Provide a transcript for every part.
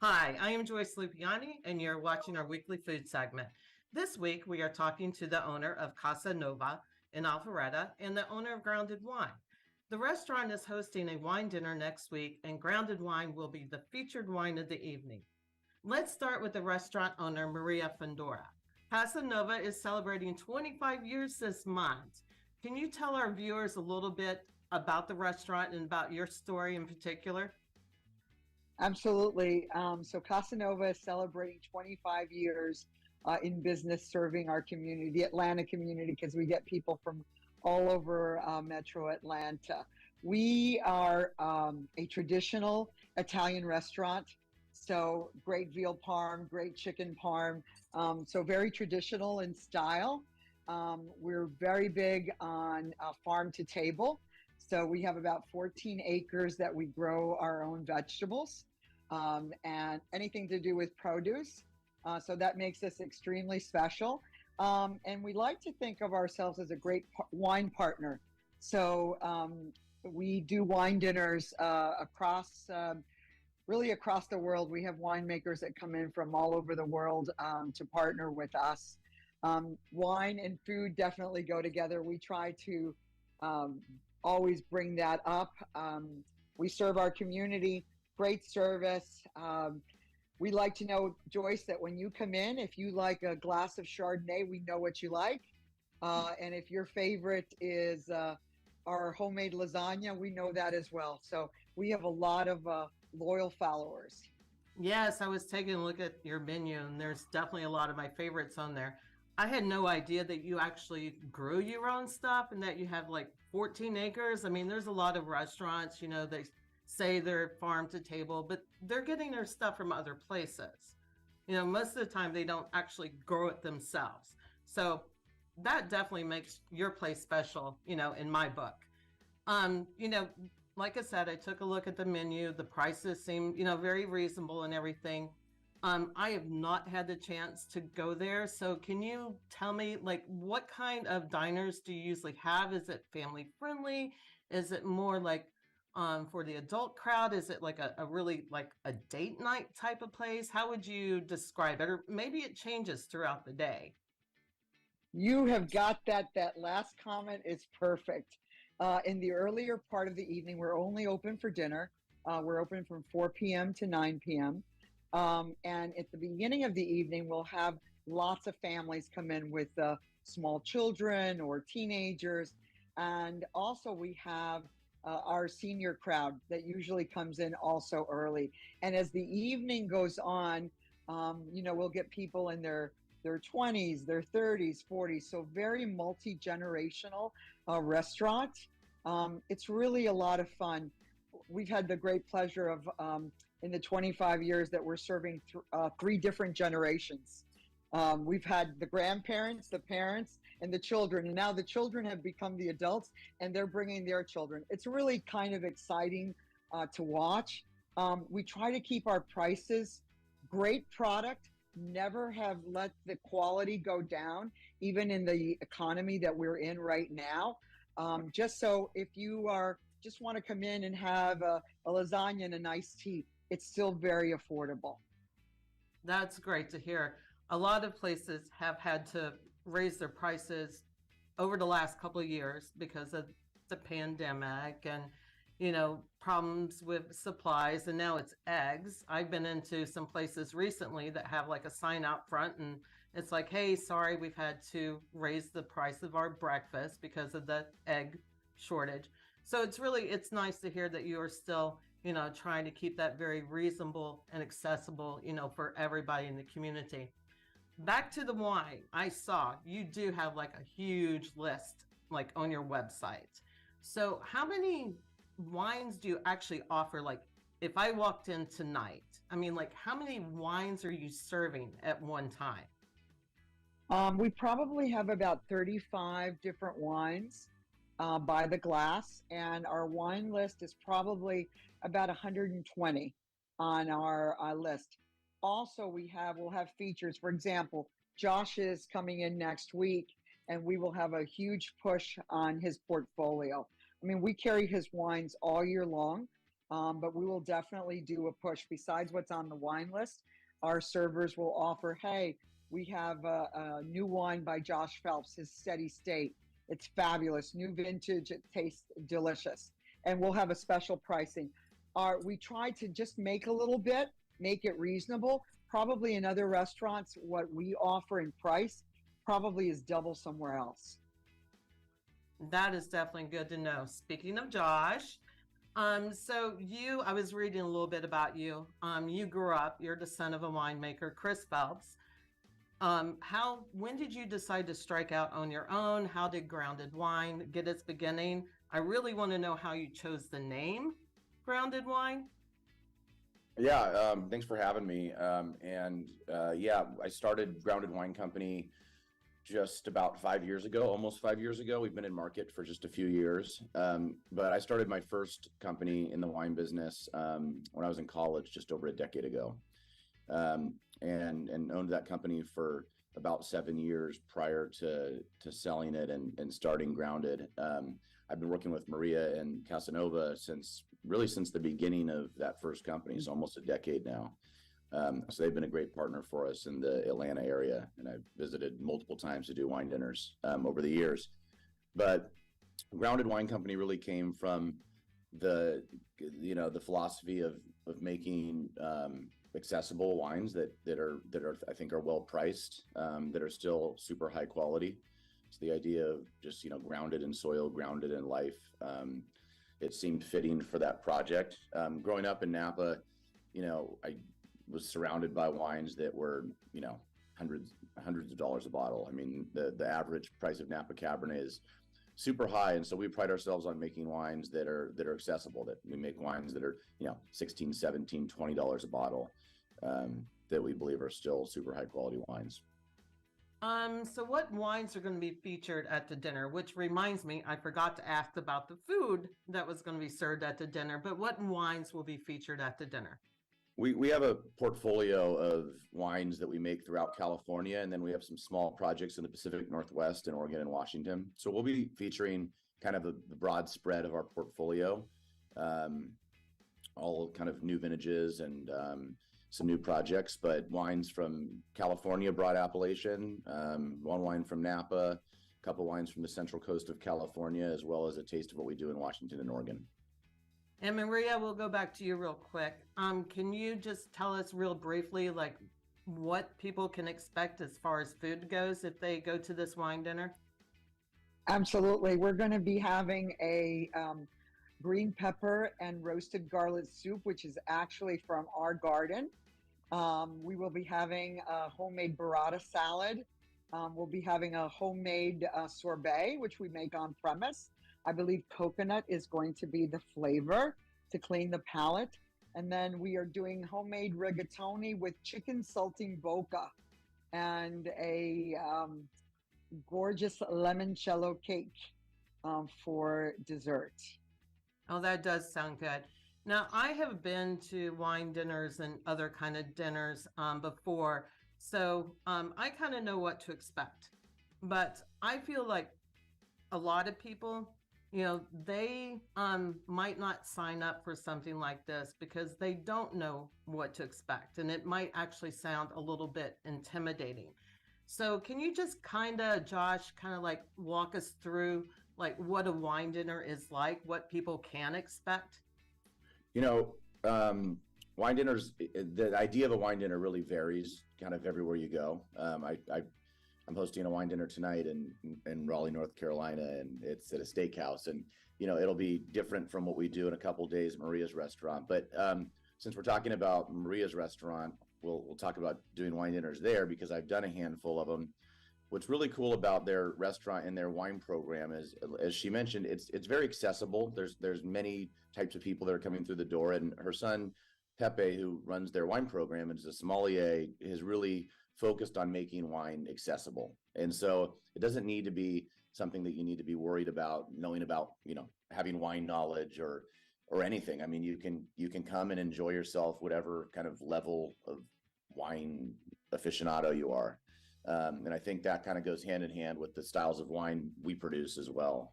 Hi, I am Joyce Lupiani, and you're watching our weekly food segment. This week, we are talking to the owner of Casa Nova in Alpharetta and the owner of Grounded Wine. The restaurant is hosting a wine dinner next week, and Grounded Wine will be the featured wine of the evening. Let's start with the restaurant owner, Maria Fundora. Casa Nova is celebrating 25 years this month. Can you tell our viewers a little bit about the restaurant and about your story in particular? Absolutely. So Casa Nova is celebrating 25 years in business serving our community, the Atlanta community, because we get people from all over Metro Atlanta. We are a traditional Italian restaurant. So great veal parm, great chicken parm. So very traditional in style. We're very big on farm to table. So we have about 14 acres that we grow our own vegetables and anything to do with produce. So that makes us extremely special. And we like to think of ourselves as a great wine partner. So we do wine dinners really across the world. We have winemakers that come in from all over the world to partner with us. Wine and food definitely go together. We try to always bring that up. We serve our community, great service. We like to know, Joyce, that when you come in, if you like a glass of Chardonnay, we know what you like. And if your favorite is our homemade lasagna, we know that as well. So we have a lot of loyal followers. Yes, I was taking a look at your menu, and there's definitely a lot of my favorites on there. I had no idea that you actually grew your own stuff and that you have like 14 acres. I mean, there's a lot of restaurants, they say they're farm to table, but they're getting their stuff from other places. Most of the time they don't actually grow it themselves. So that definitely makes your place special, in my book. Like I said, I took a look at the menu. The prices seem, very reasonable and everything. I have not had the chance to go there. So can you tell me, like, what kind of diners do you usually have? Is it family friendly? Is it more like for the adult crowd? Is it like a really like a date night type of place? How would you describe it? Or maybe it changes throughout the day. You have got that. That last comment is perfect. In the earlier part of the evening, we're only open for dinner. We're open from 4 p.m. to 9 p.m. And at the beginning of the evening, we'll have lots of families come in with small children or teenagers. And also we have our senior crowd that usually comes in also early. And as the evening goes on, we'll get people in their 20s, their 30s, 40s. So very multi-generational restaurant. It's really a lot of fun. We've had the great pleasure of, in the 25 years that we're serving three different generations. We've had the grandparents, the parents, and the children. And now the children have become the adults and they're bringing their children. It's really kind of exciting to watch. We try to keep our prices, great product, never have let the quality go down, even in the economy that we're in right now. Just so if you just want to come in and have a lasagna and a nice tea, it's still very affordable. That's great to hear. A lot of places have had to raise their prices over the last couple of years because of the pandemic and problems with supplies, and now it's eggs. I've been into some places recently that have like a sign out front and it's like, hey, sorry, we've had to raise the price of our breakfast because of the egg shortage. So it's nice to hear that you are still trying to keep that very reasonable and accessible for everybody in the community. Back to the wine, I saw you do have like a huge list like on your website. So how many wines do you actually offer? Like if I walked in tonight, I mean, like how many wines are you serving at one time? We probably have about 35 different wines by the glass, and our wine list is probably about 120 on our list. Also, we'll have features. For example, Josh is coming in next week, and we will have a huge push on his portfolio. I mean, we carry his wines all year long. but we will definitely do a push. Besides what's on the wine list, our servers will offer, hey, we have a new wine by Josh Phelps, his Steady State. It's fabulous, new vintage, it tastes delicious. And we'll have a special pricing. We try to just make a little bit, make it reasonable. Probably in other restaurants, what we offer in price probably is double somewhere else. That is definitely good to know. Speaking of Josh, so I was reading a little bit about you. You grew up, you're the son of a winemaker, Chris Phelps. When did you decide to strike out on your own? How did Grounded Wine get its beginning? I really want to know how you chose the name Grounded Wine. Yeah, thanks for having me. Yeah, I started Grounded Wine Company just about 5 years ago, almost 5 years ago. We've been in market for just a few years. But I started my first company in the wine business when I was in college just over a decade ago. And owned that company for about 7 years prior to selling it and starting Grounded. I've been working with Maria and Casa Nuova since the beginning of that first company, so almost a decade now. So they've been a great partner for us in the Atlanta area, and I've visited multiple times to do wine dinners over the years. But Grounded Wine Company really came from the philosophy of making accessible wines that are I think are well priced, that are still super high quality. It's the idea of just grounded in soil, grounded in life. It seemed fitting for that project. Growing up in Napa, I was surrounded by wines that were hundreds of dollars a bottle. I mean, the average price of Napa Cabernet is super high, and so we pride ourselves on making wines that are accessible, that we make wines that are $16, $17, $20 a bottle, that we believe are still super high quality wines. So what wines are going to be featured at the dinner? Which reminds me, I forgot to ask about the food that was going to be served at the dinner, but what wines will be featured at the dinner? We have a portfolio of wines that we make throughout California, and then we have some small projects in the Pacific Northwest in Oregon and Washington. So we'll be featuring kind of the broad spread of our portfolio, all kind of new vintages and some new projects, but wines from California, broad appellation, one wine from Napa, a couple wines from the central coast of California, as well as a taste of what we do in Washington and Oregon. And Maria, we'll go back to you real quick. Can you just tell us real briefly, like, what people can expect as far as food goes if they go to this wine dinner? Absolutely. We're going to be having a green pepper and roasted garlic soup, which is actually from our garden. We will be having a homemade burrata salad. We'll be having a homemade sorbet, which we make on premise. I believe coconut is going to be the flavor to clean the palate. And then we are doing homemade rigatoni with chicken saltimbocca and a gorgeous limoncello cake for dessert. Oh, that does sound good. Now, I have been to wine dinners and other kind of dinners before, so I kind of know what to expect. But I feel like a lot of people, they might not sign up for something like this because they don't know what to expect, and it might actually sound a little bit intimidating. So can you just Josh, like walk us through like what a wine dinner is like, what people can expect? Wine dinners, the idea of a wine dinner really varies kind of everywhere you go. I'm hosting a wine dinner tonight in Raleigh, North Carolina, and it's at a steakhouse, and it'll be different from what we do in a couple of days at Maria's restaurant. But since we're talking about Maria's restaurant, we'll talk about doing wine dinners there because I've done a handful of them. What's really cool about their restaurant and their wine program is, as she mentioned, it's very accessible. There's many types of people that are coming through the door, and her son Pepe, who runs their wine program and is a sommelier, has really focused on making wine accessible. And so it doesn't need to be something that you need to be worried about knowing about, having wine knowledge or anything. I mean, you can come and enjoy yourself, whatever kind of level of wine aficionado you are. And I think that kind of goes hand in hand with the styles of wine we produce as well.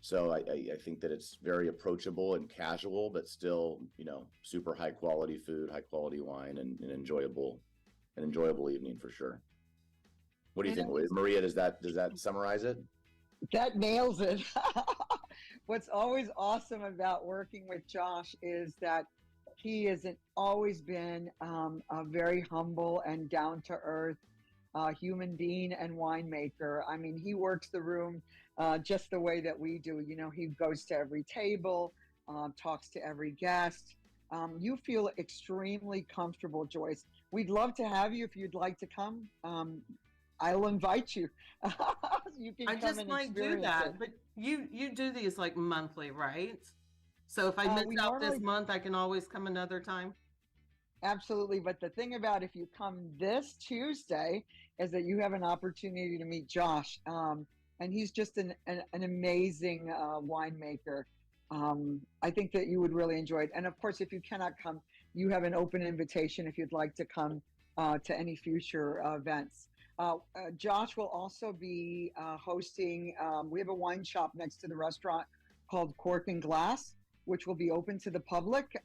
So I think that it's very approachable and casual, but still, super high quality food, high quality wine, and an enjoyable evening for sure. What do you think, Maria? Does that summarize it? That nails it. What's always awesome about working with Josh is that he has always been a very humble and down to earth human being and winemaker. I mean, he works the room just the way that we do. He goes to every table, talks to every guest. You feel extremely comfortable, Joyce. We'd love to have you if you'd like to come. I'll invite you. You can I come just and might do experience that, it. but you do these like monthly, right? So if I miss We out this normally month, I can always come another time. Absolutely. But the thing about if you come this Tuesday is that you have an opportunity to meet Josh. And he's just an amazing winemaker. I think that you would really enjoy it. And of course, if you cannot come, you have an open invitation if you'd like to come to any future events. Josh will also be hosting, we have a wine shop next to the restaurant called Cork and Glass, which will be open to the public,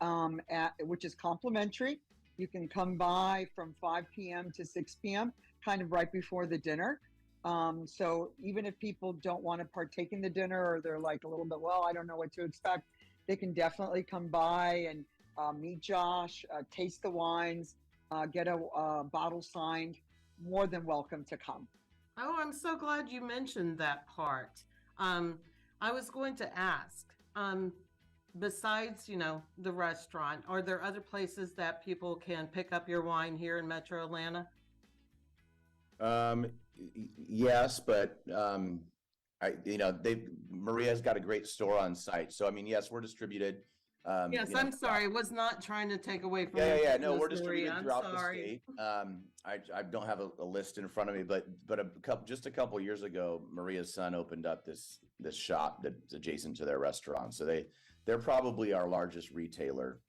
which is complimentary. You can come by from 5 p.m. to 6 p.m., kind of right before the dinner. So even if people don't want to partake in the dinner, or they're like a little bit, well, I don't know what to expect, they can definitely come by and meet Josh, taste the wines, get a bottle signed. More than welcome to come. Oh, I'm so glad you mentioned that part. I was going to ask, besides, the restaurant, are there other places that people can pick up your wine here in Metro Atlanta? Yes, but Maria's got a great store on site. So I mean, yes, we're distributed. Yes, I'm sorry. I was not trying to take away from Yeah. No, we're business, distributed Maria. throughout I'm the sorry. state. I don't have a list in front of me, but just a couple years ago, Maria's son opened up this shop that's adjacent to their restaurant. So they're probably our largest retailer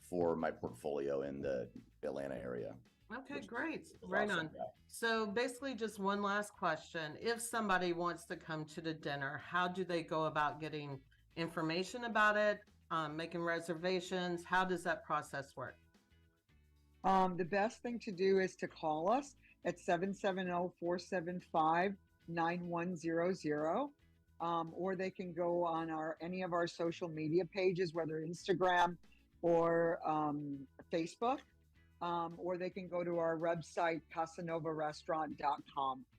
for my portfolio in the Atlanta area. Okay, great. Right Awesome. on. So basically just one last question. If somebody wants to come to the dinner, how do they go about getting information about it, making reservations? How does that process work? The best thing to do is to call us at 770-475-9100. Or they can go on any of our social media pages, whether Instagram or Facebook. Or they can go to our website, casanovarestaurant.com.